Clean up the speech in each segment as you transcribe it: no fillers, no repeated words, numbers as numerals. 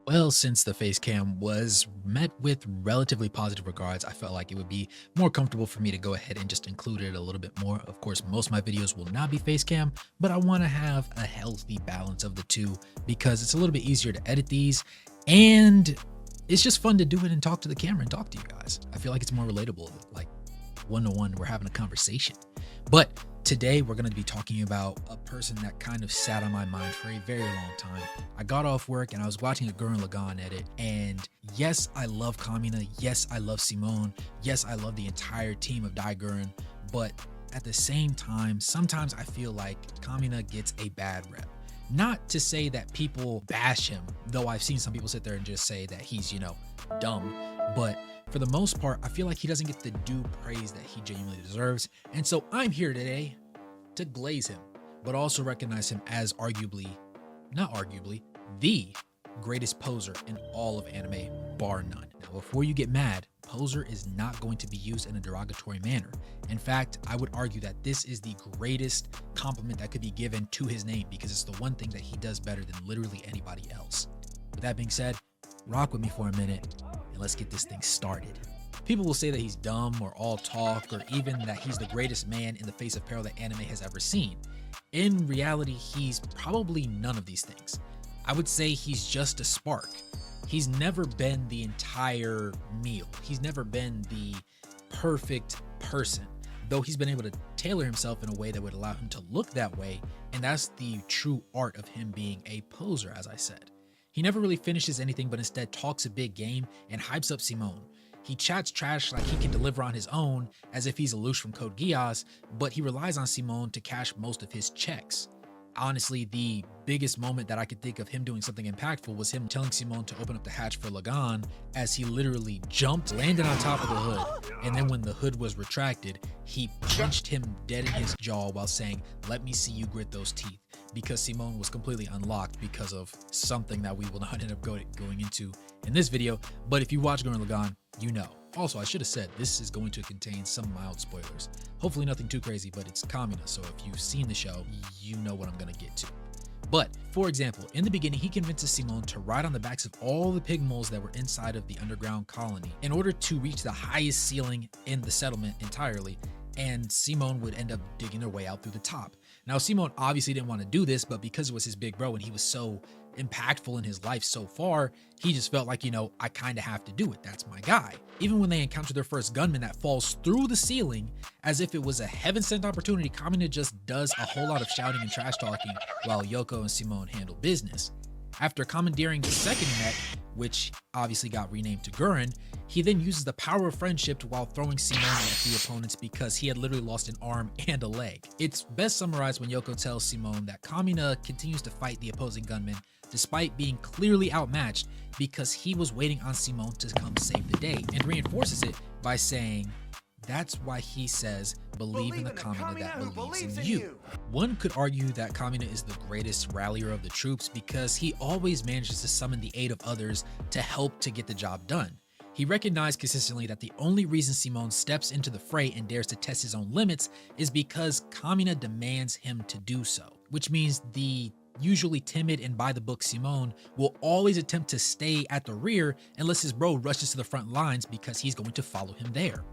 Well, since the face cam was met with relatively positive regards, I felt like it would be more comfortable for me to go ahead and just include it a little bit more. Of course, most of my videos will not be face cam, but I want to have a healthy balance of the two because it's a little bit easier to edit these, and it's just fun to do it and talk to the camera and talk to you guys. I feel like it's more relatable, like one-to-one, we're having a conversation. But today we're going to be talking about a person that kind of sat on my mind for a very long time. I got off work and I was watching a Gurren Lagann edit, and yes, I love Kamina. Yes, I love Simone. Yes, I love the entire team of Daiguren, but at the same time, sometimes I feel like Kamina gets a bad rep. Not to say that people bash him, though I've seen some people sit there and just say that he's, dumb, but for the most part, I feel like he doesn't get the due praise that he genuinely deserves. And so I'm here today to glaze him, but also recognize him as not arguably, the greatest poser in all of anime, bar none. Now, before you get mad, poser is not going to be used in a derogatory manner. In fact, I would argue that this is the greatest compliment that could be given to his name because it's the one thing that he does better than literally anybody else. With that being said, rock with me for a minute and let's get this thing started. People will say that he's dumb or all talk, or even that he's the greatest man in the face of peril that anime has ever seen. In reality, he's probably none of these things. I would say he's just a spark. He's never been the entire meal. He's never been the perfect person, though he's been able to tailor himself in a way that would allow him to look that way, and that's the true art of him being a poser, as I said. He never really finishes anything, but instead talks a big game and hypes up Simone. He chats trash like he can deliver on his own, as if he's Lelouch from Code Geass, but he relies on Simone to cash most of his checks. Honestly, the biggest moment that I could think of him doing something impactful was him telling Simone to open up the hatch for Lagann, as he literally jumped, landed on top of the hood, and then when the hood was retracted, he punched him dead in his jaw while saying, "Let me see you grit those teeth," because Simone was completely unlocked because of something that we will not end up going into in this video. But if you watch Gurren Lagann, you know. Also, I should have said this is going to contain some mild spoilers. Hopefully nothing too crazy, but it's Kamina, so if you've seen the show, you know what I'm going to get to. But, for example, in the beginning, he convinces Simone to ride on the backs of all the pig moles that were inside of the underground colony in order to reach the highest ceiling in the settlement entirely, and Simone would end up digging their way out through the top. Now, Simone obviously didn't want to do this, but because it was his big bro and he was so impactful in his life so far, he just felt like, I kind of have to do it. That's my guy. Even when they encounter their first gunman that falls through the ceiling as if it was a heaven-sent opportunity, Kamina just does a whole lot of shouting and trash talking while Yoko and Simone handle business. After commandeering the second mech, which obviously got renamed to Gurren, he then uses the power of friendship while throwing Simone at the opponents because he had literally lost an arm and a leg. It's best summarized when Yoko tells Simone that Kamina continues to fight the opposing gunman despite being clearly outmatched because he was waiting on Simone to come save the day, and reinforces it by saying, "That's why he says, believe in the Kamina that believes in you." One could argue that Kamina is the greatest rallier of the troops because he always manages to summon the aid of others to help to get the job done. He recognized consistently that the only reason Simone steps into the fray and dares to test his own limits is because Kamina demands him to do so, which means the usually timid and by-the-book Simone will always attempt to stay at the rear unless his bro rushes to the front lines because he's going to follow him there.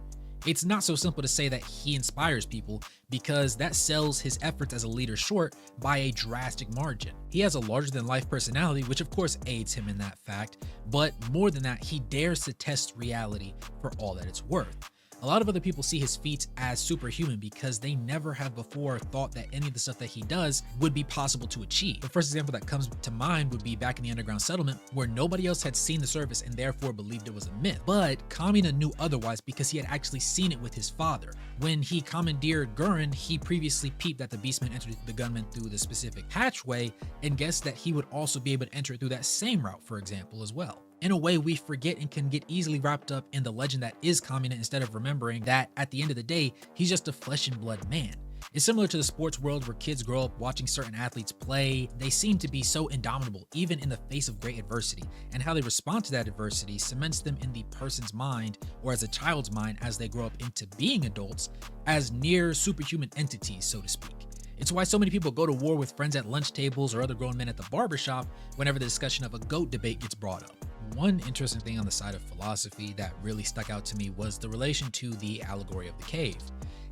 It's not so simple to say that he inspires people because that sells his efforts as a leader short by a drastic margin. He has a larger-than-life personality, which of course aids him in that fact, but more than that, he dares to test reality for all that it's worth. A lot of other people see his feats as superhuman because they never have before thought that any of the stuff that he does would be possible to achieve. The first example that comes to mind would be back in the underground settlement where nobody else had seen the surface and therefore believed it was a myth. But Kamina knew otherwise because he had actually seen it with his father. When he commandeered Gurren, he previously peeped that the beastmen entered the gunmen through the specific hatchway and guessed that he would also be able to enter through that same route, for example, as well. In a way, we forget and can get easily wrapped up in the legend that is Kamina instead of remembering that at the end of the day, he's just a flesh and blood man. It's similar to the sports world where kids grow up watching certain athletes play. They seem to be so indomitable, even in the face of great adversity, and how they respond to that adversity cements them in the person's mind, or as a child's mind as they grow up into being adults, as near superhuman entities, so to speak. It's why so many people go to war with friends at lunch tables or other grown men at the barbershop whenever the discussion of a GOAT debate gets brought up. One interesting thing on the side of philosophy that really stuck out to me was the relation to the allegory of the cave.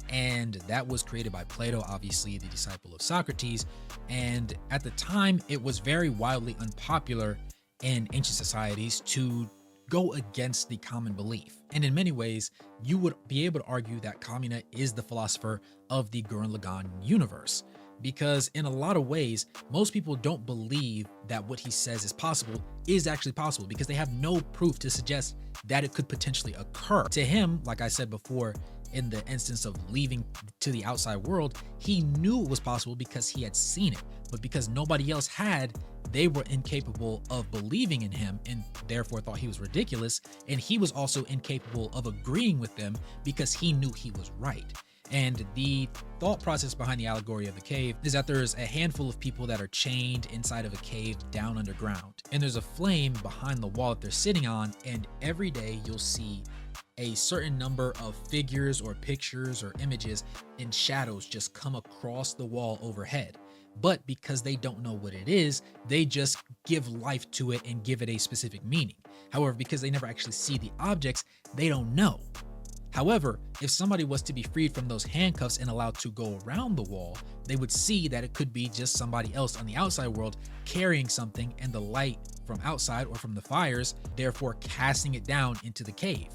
And that was created by Plato, obviously the disciple of Socrates. And at the time, it was very wildly unpopular in ancient societies to go against the common belief. And in many ways, you would be able to argue that Kamina is the philosopher of the Gurren Lagann universe. Because in a lot of ways, most people don't believe that what he says is possible is actually possible because they have no proof to suggest that it could potentially occur. To him, like I said before, in the instance of leaving to the outside world, he knew it was possible because he had seen it. But because nobody else had, they were incapable of believing in him and therefore thought he was ridiculous. And he was also incapable of agreeing with them because he knew he was right. And the thought process behind the allegory of the cave is that there's a handful of people that are chained inside of a cave down underground. And there's a flame behind the wall that they're sitting on. And every day you'll see a certain number of figures or pictures or images in shadows just come across the wall overhead. But because they don't know what it is, they just give life to it and give it a specific meaning. However, because they never actually see the objects, they don't know. However, if somebody was to be freed from those handcuffs and allowed to go around the wall, they would see that it could be just somebody else on the outside world carrying something, and the light from outside or from the fires, therefore casting it down into the cave.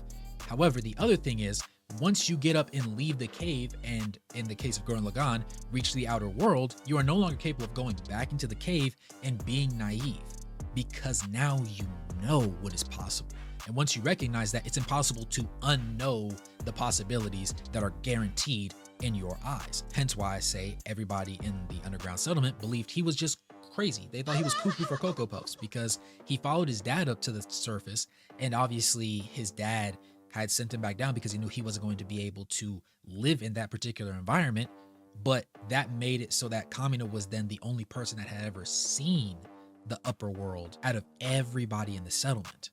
However, the other thing is, once you get up and leave the cave, and in the case of Gurren Lagann, reach the outer world, you are no longer capable of going back into the cave and being naive, because now you know what is possible. And once you recognize that, it's impossible to unknow the possibilities that are guaranteed in your eyes. Hence why I say everybody in the underground settlement believed he was just crazy. They thought he was cuckoo for Cocoa Puffs because he followed his dad up to the surface, and obviously his dad had sent him back down because he knew he wasn't going to be able to live in that particular environment. But that made it so that Kamina was then the only person that had ever seen the upper world out of everybody in the settlement,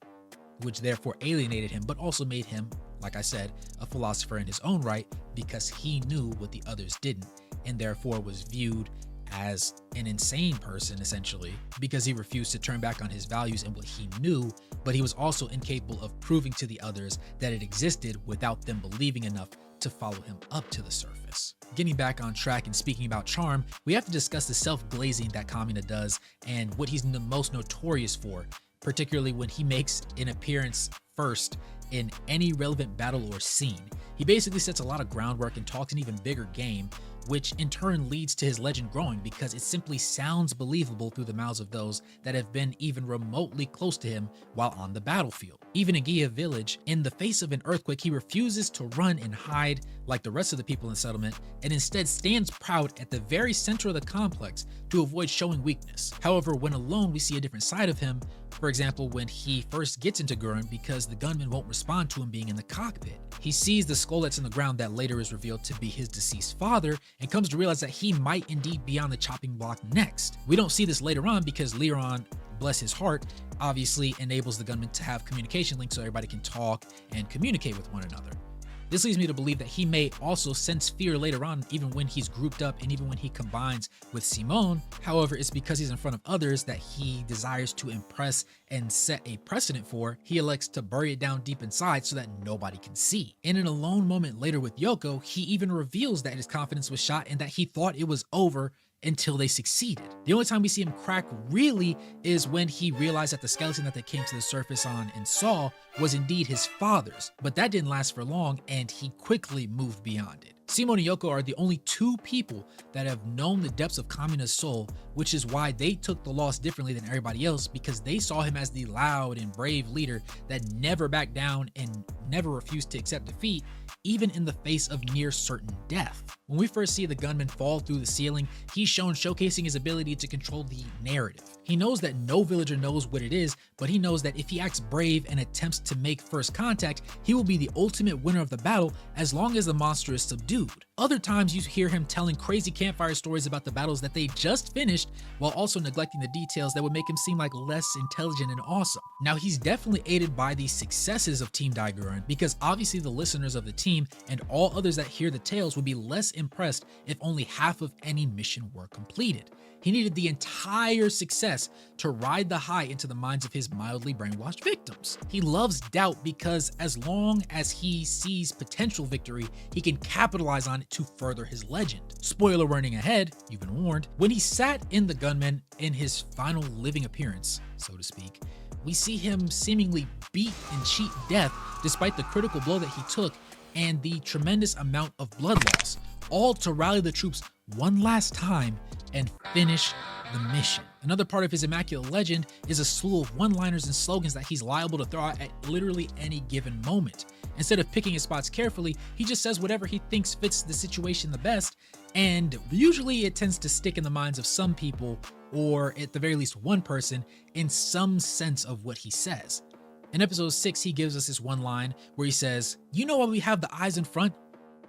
which therefore alienated him, but also made him, like I said, a philosopher in his own right because he knew what the others didn't, and therefore was viewed as an insane person, essentially, because he refused to turn back on his values and what he knew, but he was also incapable of proving to the others that it existed without them believing enough to follow him up to the surface. Getting back on track and speaking about charm, we have to discuss the self-glazing that Kamina does and what he's the most notorious for, particularly when he makes an appearance first in any relevant battle or scene. He basically sets a lot of groundwork and talks an even bigger game, which in turn leads to his legend growing because it simply sounds believable through the mouths of those that have been even remotely close to him while on the battlefield. Even in Gia village, in the face of an earthquake, he refuses to run and hide like the rest of the people in the settlement, and instead stands proud at the very center of the complex to avoid showing weakness. However, when alone, we see a different side of him. For example, when he first gets into Gurren, because the gunman won't respond to him being in the cockpit. He sees the skull that's in the ground that later is revealed to be his deceased father, and comes to realize that he might indeed be on the chopping block next. We don't see this later on because Leron, bless his heart, obviously enables the gunman to have communication links so everybody can talk and communicate with one another. This leads me to believe that he may also sense fear later on, even when he's grouped up and even when he combines with Simone. However, it's because he's in front of others that he desires to impress and set a precedent for. He elects to bury it down deep inside so that nobody can see. In an alone moment later with Yoko, he even reveals that his confidence was shot and that he thought it was over until they succeeded. The only time we see him crack really is when he realized that the skeleton that they came to the surface on and saw was indeed his father's, but that didn't last for long and he quickly moved beyond it. Simone and Yoko are the only two people that have known the depths of Kamina's soul, which is why they took the loss differently than everybody else, because they saw him as the loud and brave leader that never backed down and never refused to accept defeat, even in the face of near certain death. When we first see the gunman fall through the ceiling, he's shown showcasing his ability to control the narrative. He knows that no villager knows what it is, but he knows that if he acts brave and attempts to make first contact, he will be the ultimate winner of the battle as long as the monster is subdued. dude. Other times you hear him telling crazy campfire stories about the battles that they just finished, while also neglecting the details that would make him seem like less intelligent and awesome. Now, he's definitely aided by the successes of Team Daiguren, because obviously the listeners of the team and all others that hear the tales would be less impressed if only half of any mission were completed. He needed the entire success to ride the high into the minds of his mildly brainwashed victims. He loves doubt because as long as he sees potential victory, he can capitalize on it to further his legend. Spoiler warning ahead, you've been warned. When he sat in the gunman in his final living appearance, so to speak, we see him seemingly beat and cheat death despite the critical blow that he took and the tremendous amount of blood loss, all to rally the troops one last time and finish the mission. Another part of his immaculate legend is a slew of one-liners and slogans that he's liable to throw out at literally any given moment. Instead of picking his spots carefully, he just says whatever he thinks fits the situation the best, and usually it tends to stick in the minds of some people, or at the very least one person, in some sense of what he says. In episode 6, he gives us this one line where he says, "You know why we have the eyes in front?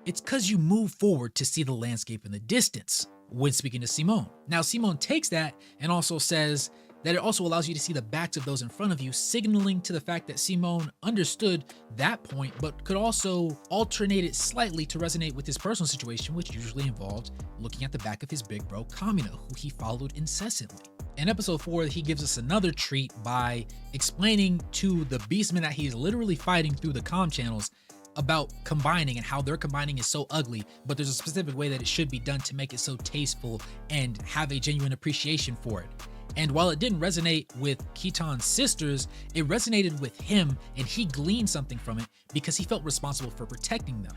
It's because you move forward to see the landscape in the distance," when speaking to Simone. Now, Simone takes that and also says that it also allows you to see the backs of those in front of you, signaling to the fact that Simone understood that point, but could also alternate it slightly to resonate with his personal situation, which usually involved looking at the back of his big bro, Kamina, who he followed incessantly. In episode 4, he gives us another treat by explaining to the beastmen that he's literally fighting through the comm channels about combining and how their combining is so ugly, but there's a specific way that it should be done to make it so tasteful and have a genuine appreciation for it. And while it didn't resonate with Kitan's sisters, it resonated with him, and he gleaned something from it because he felt responsible for protecting them.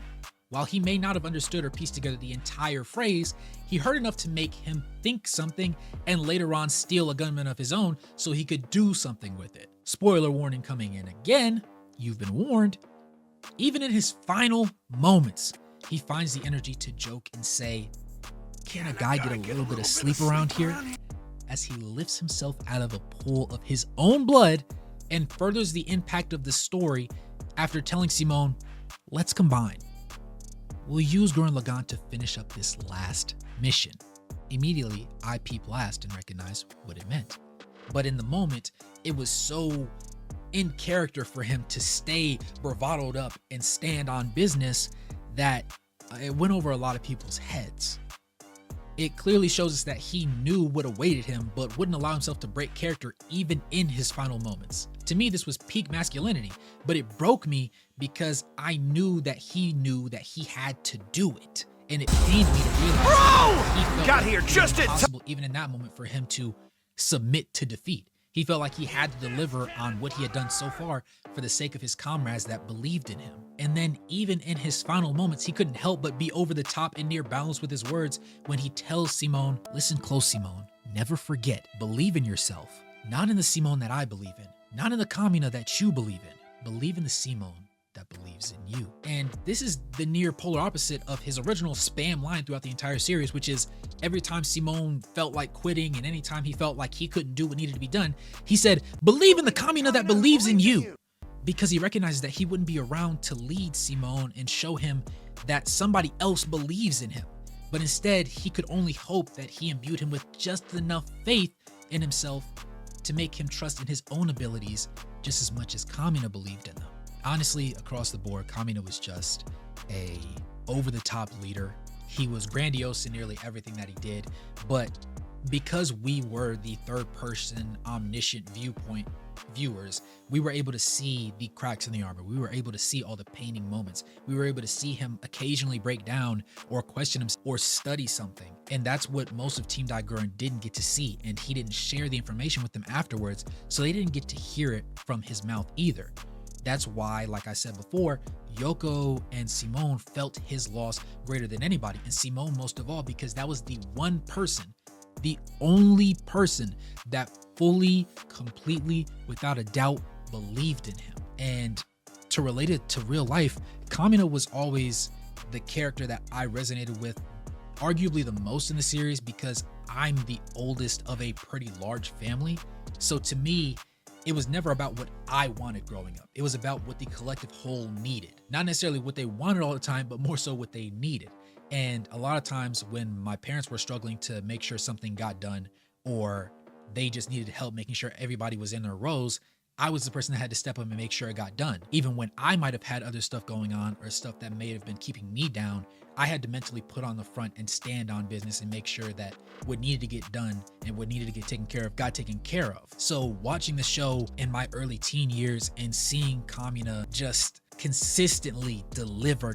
While he may not have understood or pieced together the entire phrase, he heard enough to make him think something and later on steal a gunman of his own so he could do something with it. Spoiler warning coming in again, you've been warned. Even in his final moments, he finds the energy to joke and say, "Can a guy get a little bit of sleep around here?" as he lifts himself out of a pool of his own blood and furthers the impact of the story after telling Simone, "Let's combine. We'll use Gurren Lagann to finish up this last mission." Immediately, I peep last and recognize what it meant. But in the moment, it was so in character for him to stay bravadoed up and stand on business that it went over a lot of people's heads. It clearly shows us that he knew what awaited him, but wouldn't allow himself to break character even in his final moments. To me, this was peak masculinity, but it broke me because I knew that he had to do it. And it pained me to realize he felt Got here just in time. impossible even in that moment for him to submit to defeat. He felt like he had to deliver on what he had done so far for the sake of his comrades that believed in him. And then even in his final moments, he couldn't help but be over the top and near balance with his words when he tells Simone, "Listen close, Simone. Never forget, believe in yourself. Not in the Simone that I believe in. Not in the Kamina that you believe in. Believe in the Simone that believes in you." And this is the near polar opposite of his original spam line throughout the entire series, which is every time Simone felt like quitting and anytime he felt like he couldn't do what needed to be done, he said, "Believe in the Kamina that believes in you." Because he recognizes that he wouldn't be around to lead Simone and show him that somebody else believes in him. But instead, he could only hope that he imbued him with just enough faith in himself to make him trust in his own abilities just as much as Kamina believed in them. Honestly, across the board, Kamina was just a over-the-top leader. He was grandiose in nearly everything that he did, but because we were the third-person omniscient viewpoint viewers, we were able to see the cracks in the armor. We were able to see all the painting moments. We were able to see him occasionally break down or question him or study something. And that's what most of Team Daiguren didn't get to see, and he didn't share the information with them afterwards, so they didn't get to hear it from his mouth either. That's why, like I said before, Yoko and Simone felt his loss greater than anybody, and Simone most of all, because that was the one person, the only person that fully, completely, without a doubt, believed in him. And to relate it to real life, Kamina was always the character that I resonated with arguably the most in the series because I'm the oldest of a pretty large family. So to me, it was never about what I wanted growing up. It was about what the collective whole needed. Not necessarily what they wanted all the time, but more so what they needed. And a lot of times when my parents were struggling to make sure something got done, or they just needed help making sure everybody was in their rows, I was the person that had to step up and make sure it got done. Even when I might have had other stuff going on or stuff that may have been keeping me down, I had to mentally put on the front and stand on business and make sure that what needed to get done and what needed to get taken care of got taken care of. So watching the show in my early teen years and seeing Kamina just consistently deliver,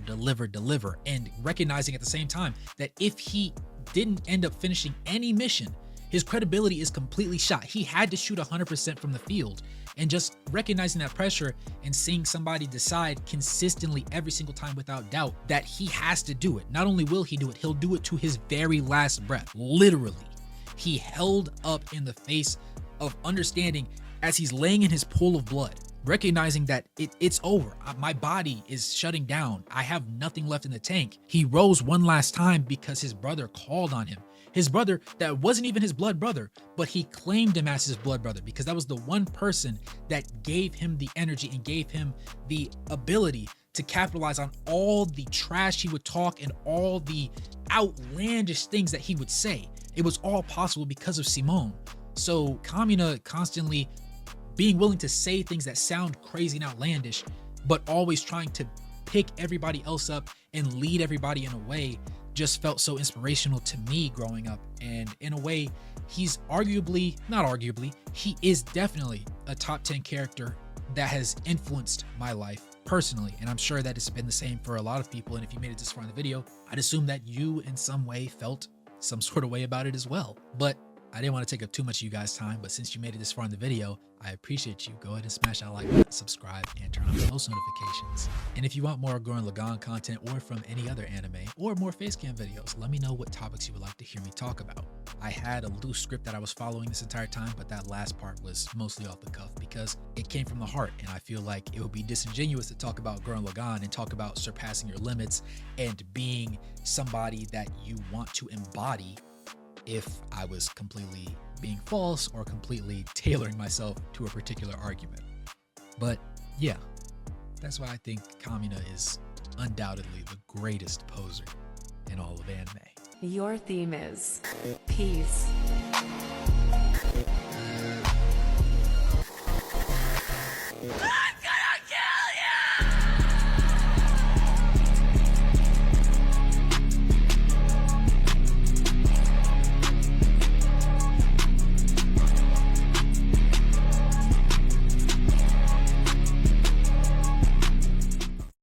and recognizing at the same time that if he didn't end up finishing any mission, his credibility is completely shot. He had to shoot 100% from the field, and just recognizing that pressure and seeing somebody decide consistently every single time without doubt that he has to do it. Not only will he do it, he'll do it to his very last breath. Literally, he held up in the face of understanding as he's laying in his pool of blood, recognizing that it's over. My body is shutting down. I have nothing left in the tank. He rose one last time because his brother called on him. His brother that wasn't even his blood brother, but he claimed him as his blood brother because that was the one person that gave him the energy and gave him the ability to capitalize on all the trash he would talk and all the outlandish things that he would say. It was all possible because of Simone. So Kamina constantly being willing to say things that sound crazy and outlandish, but always trying to pick everybody else up and lead everybody in a way just felt so inspirational to me growing up. And in a way, he's he is definitely a top 10 character that has influenced my life personally. And I'm sure that it's been the same for a lot of people. And if you made it this far in the video, I'd assume that you in some way felt some sort of way about it as well. But I didn't want to take up too much of you guys' time, but since you made it this far in the video, I appreciate you. Go ahead and smash that like button, subscribe, and turn on post notifications. And if you want more Gurren Lagann content or from any other anime or more facecam videos, let me know what topics you would like to hear me talk about. I had a loose script that I was following this entire time, but that last part was mostly off the cuff because it came from the heart, and I feel like it would be disingenuous to talk about Gurren Lagann and talk about surpassing your limits and being somebody that you want to embody if I was completely being false or completely tailoring myself to a particular argument. But yeah, that's why I think Kamina is undoubtedly the greatest poser in all of anime. Your theme is peace.